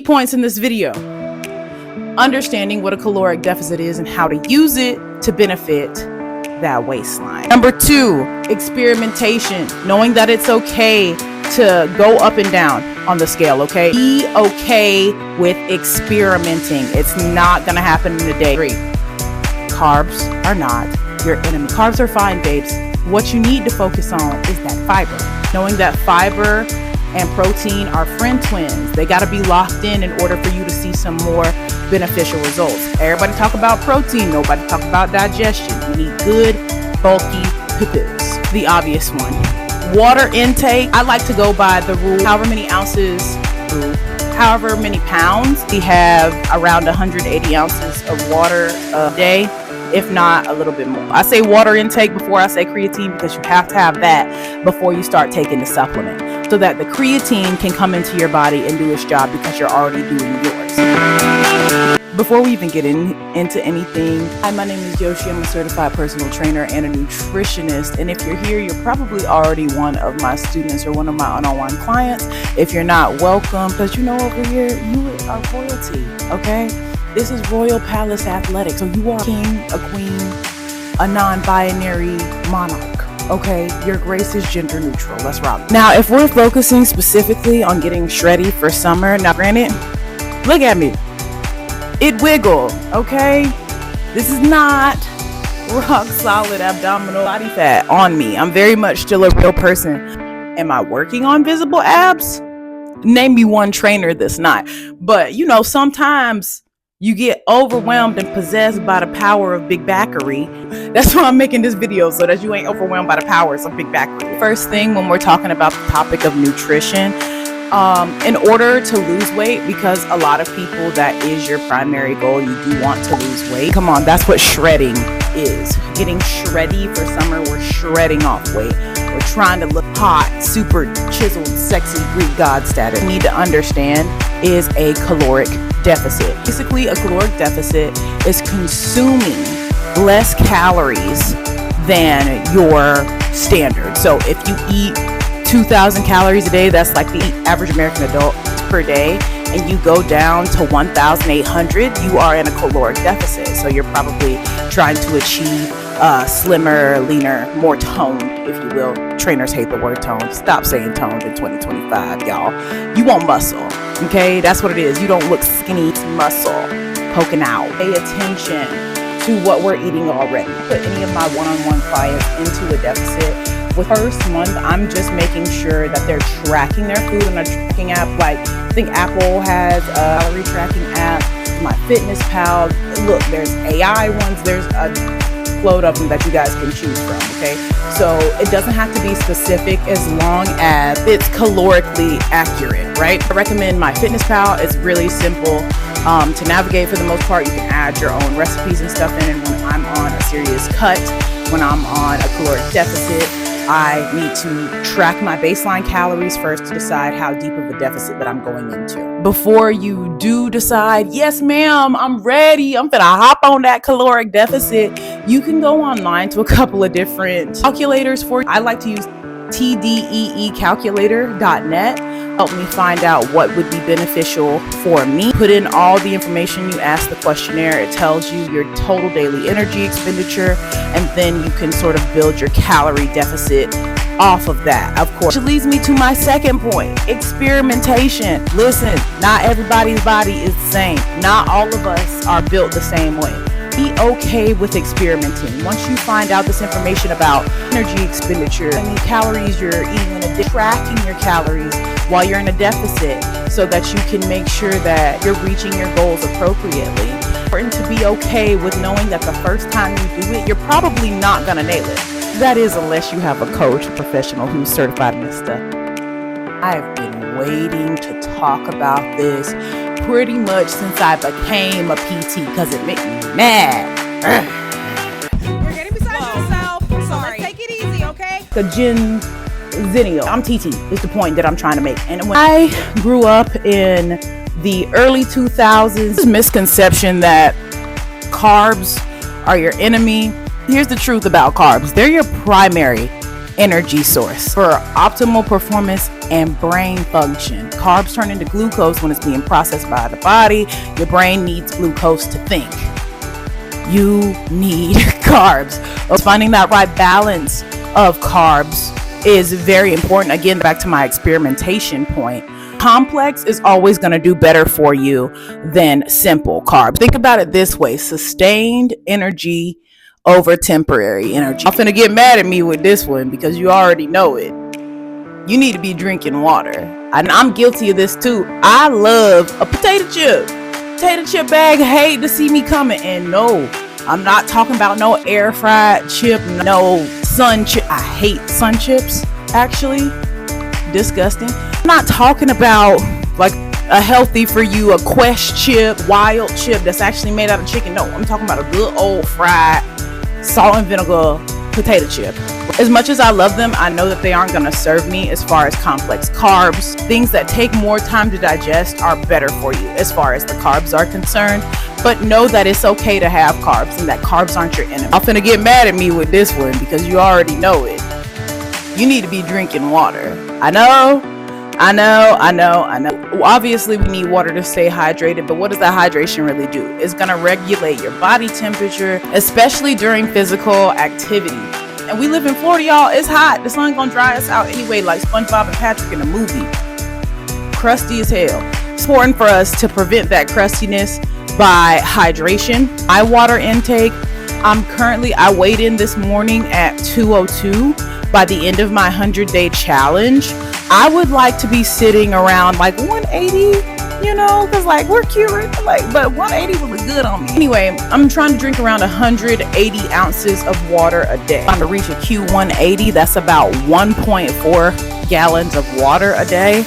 points in this video: understanding what a caloric deficit is and how to use it to benefit that waistline. Number 2, experimentation, knowing that it's okay to go up and down on the scale. Okay, be okay with experimenting. It's not gonna happen in a day. 3, carbs are not your enemy. Carbs are fine, babes. What you need to focus on is that fiber, knowing that fiber and protein are friend twins. They got to be locked in order for you to see some more beneficial results. Everybody talk about protein, nobody talk about digestion. You need good, bulky poo-poos. The obvious one. Water intake, I like to go by the rule, however many pounds, we have around 180 ounces of water a day, if not a little bit more. I say water intake before I say creatine because you have to have that before you start taking the supplement, so that the creatine can come into your body and do its job because you're already doing yours. Before we even get into anything, hi, my name is Yoshi. I'm a certified personal trainer and a nutritionist. And if you're here, you're probably already one of my students or one of my one-on-one clients. If you're not, welcome, because you know over here, you are royalty, okay? This is Royal Palace Athletics. So you are a king, a queen, a non-binary monarch, okay? Your grace is gender neutral. Let's rock. Now, if we're focusing specifically on getting shreddy for summer, now granted, look at me. It wiggled, okay? This is not rock solid abdominal body fat on me. I'm very much still a real person. Am I working on visible abs? Name me one trainer that's not. But you know, sometimes you get overwhelmed and possessed by the power of big backery. That's why I'm making this video, so that you ain't overwhelmed by the power of some big backery. First thing, when we're talking about the topic of nutrition, in order to lose weight, because a lot of people, that is your primary goal, you do want to lose weight. Come on, that's what shredding is. Getting shreddy for summer, we're shredding off weight. We're trying to look hot, super chiseled, sexy Greek god status. What you need to understand is a caloric deficit. Basically, a caloric deficit is consuming less calories than your standard. So if you eat 2,000 calories a day, that's like the average American adult per day, and you go down to 1,800, you are in a caloric deficit. So you're probably trying to achieve slimmer, leaner, more toned, if you will. Trainers hate the word toned. Stop saying toned in 2025, y'all. You want muscle, okay? That's what it is. You don't look skinny, it's muscle poking out. Pay attention to what we're eating already. Put any of my one-on-one clients into a deficit. With first month, I'm just making sure that they're tracking their food on a tracking app. Like, I think Apple has a calorie tracking app, MyFitnessPal. Look, there's AI ones. There's a load of them that you guys can choose from, okay? So it doesn't have to be specific as long as it's calorically accurate, right? I recommend MyFitnessPal. It's really simple to navigate for the most part. You can add your own recipes and stuff in, and when I'm on a serious cut, when I'm on a caloric deficit, I need to track my baseline calories first to decide how deep of a deficit that I'm going into. Before you do decide, yes ma'am, I'm ready, I'm gonna hop on that caloric deficit, you can go online to a couple of different calculators for you. I like to use tdeecalculator.net. Help me find out what would be beneficial for me. Put in all the information you ask the questionnaire. It tells you your total daily energy expenditure, and then you can sort of build your calorie deficit off of that, of course. Which leads me to my second point: experimentation. Listen, not everybody's body is the same. Not all of us are built the same way. Be okay with experimenting. Once you find out this information about energy expenditure, how many calories you're eating, tracking your calories while you're in a deficit, so that you can make sure that you're reaching your goals appropriately. It's important to be okay with knowing that the first time you do it, you're probably not gonna nail it. That is, unless you have a coach, a professional who's certified in this stuff. I've been waiting to talk about this pretty much since I became a PT, because it makes me mad. We're getting beside yourself, so let's take it easy, okay? The Zennial. I'm TT is the point that I'm trying to make. And when I grew up in the early 2000s, this misconception that carbs are your enemy. Here's the truth about carbs. They're your primary energy source for optimal performance and brain function. Carbs turn into glucose when it's being processed by the body. Your brain needs glucose to think. You need carbs. Finding that right balance of carbs is very important. Again, back to my experimentation point. Complex is always going to do better for you than simple carbs. Think about it this way: sustained energy over temporary energy. I'm finna get mad at me with this one because you already know it. You need to be drinking water. And I'm guilty of this too. I love a potato chip bag. Hate to see me coming. And no, I'm not talking about no air fried chip, no sun chip. I hate sun chips, actually. Disgusting. I'm not talking about like a healthy for you, a Quest chip, wild chip that's actually made out of chicken. No, I'm talking about a good old fried salt and vinegar potato chip. As much as I love them, I know that they aren't going to serve me as far as complex carbs. Things that take more time to digest are better for you as far as the carbs are concerned. But know that it's okay to have carbs and that carbs aren't your enemy. I'm finna get mad at me with this one because you already know it. You need to be drinking water. I know. Obviously, we need water to stay hydrated, but what does that hydration really do? It's going to regulate your body temperature, especially during physical activity. And we live in Florida, y'all. It's hot. The sun's going to dry us out anyway, like SpongeBob and Patrick in the movie. Crusty as hell. It's important for us to prevent that crustiness by hydration. My water intake, I weighed in this morning at 202. By the end of my 100-day challenge, I would like to be sitting around like 180, because like we're cute, but 180 would look good on me. Anyway, I'm trying to drink around 180 ounces of water a day. I'm trying to reach a Q180. That's about 1.4 gallons of water a day.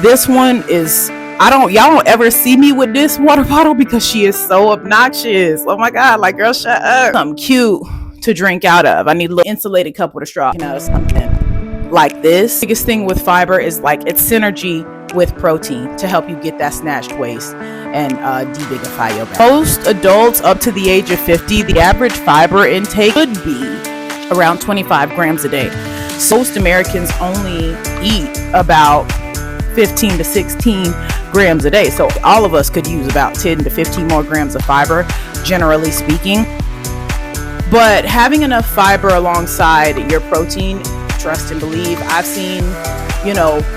This one is, y'all don't ever see me with this water bottle because she is so obnoxious. Oh my God, like girl, shut up. Something cute to drink out of. I need a little insulated cup with a straw, something like this. Biggest thing with fiber is like its synergy with protein to help you get that snatched waist and debigify your back. Most adults up to the age of 50, the average fiber intake could be around 25 grams a day. Most Americans only eat about 15 to 16 grams a day. So all of us could use about 10 to 15 more grams of fiber, generally speaking. But having enough fiber alongside your protein, trust and believe, I've seen,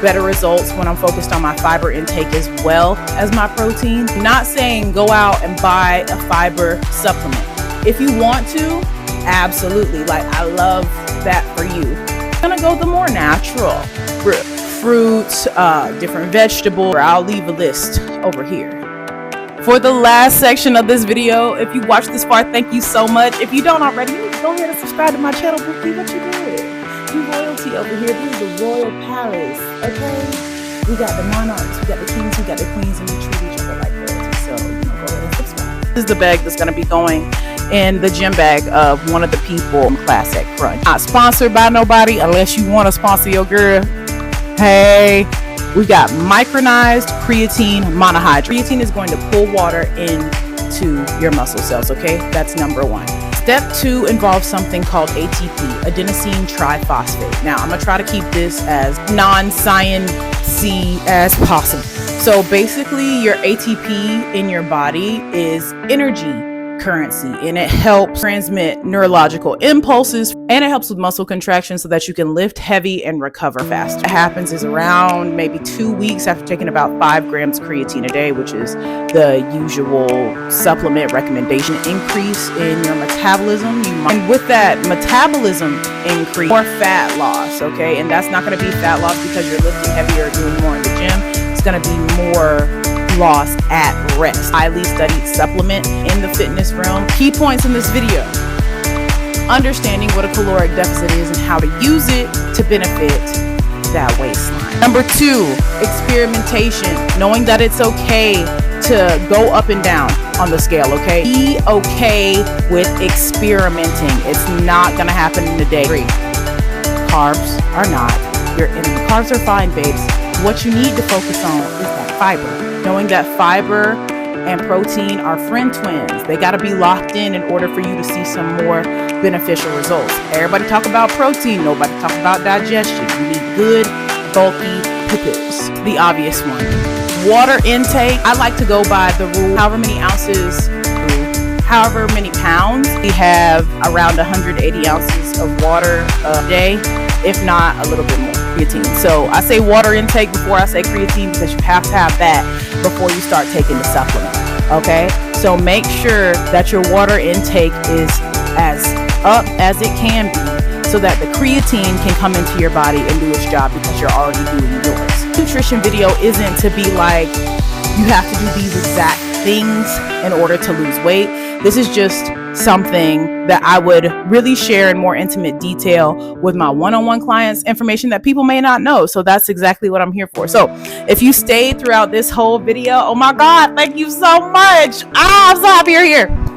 better results when I'm focused on my fiber intake as well as my protein. Not saying go out and buy a fiber supplement. If you want to, absolutely. Like, I love that for you. I'm gonna go the more natural fruits, different vegetables. I'll leave a list over here. For the last section of this video, if you watched this far, thank you so much. If you don't already, go ahead and subscribe to my channel. Bookie, what you doing? You royalty over here. This is the royal palace, okay? We got the monarchs, we got the kings, we got the queens, and we treat each other like royalty. So, go ahead and subscribe. This is the bag that's going to be going in the gym bag of one of the people in Classic Crunch. Not sponsored by nobody unless you want to sponsor your girl. Hey. We got micronized creatine monohydrate. Creatine is going to pull water into your muscle cells, okay? That's number one. Step 2 involves something called ATP, adenosine triphosphate. Now, I'm going to try to keep this as non-science-y as possible. So basically, your ATP in your body is energy currency, and it helps transmit neurological impulses, and it helps with muscle contraction so that you can lift heavy and recover fast. What happens is around maybe 2 weeks after taking about 5 grams creatine a day, which is the usual supplement recommendation, increase in your metabolism. And with that metabolism increase, more fat loss, okay? And that's not going to be fat loss because you're lifting heavier or doing more in the gym. It's going to be more loss at rest. Highly studied supplement in the fitness realm. Key points in this video: understanding what a caloric deficit is and how to use it to benefit that waistline. Number 2, experimentation. Knowing that it's okay to go up and down on the scale, okay? Be okay with experimenting. It's not gonna happen in a day. 3, carbs are not your enemy. Carbs are fine, babes. What you need to focus on is that fiber. Knowing that fiber and protein are friend twins. They got to be locked in order for you to see some more beneficial results. Everybody talk about protein, nobody talk about digestion. You need good, bulky pickles. The obvious one. Water intake, I like to go by the rule, however many pounds, we have around 180 ounces of water a day, if not a little bit more creatine. So I say water intake before I say creatine because you have to have that before you start taking the supplement. Okay, so make sure that your water intake is as up as it can be so that the creatine can come into your body and do its job because you're already doing yours. Nutrition video isn't to be like you have to do these exact things in order to lose weight. This is just something that I would really share in more intimate detail with my one-on-one clients, information that people may not know. So that's exactly what I'm here for. So if you stayed throughout this whole video, oh my God, thank you so much. I'm so happy you're here.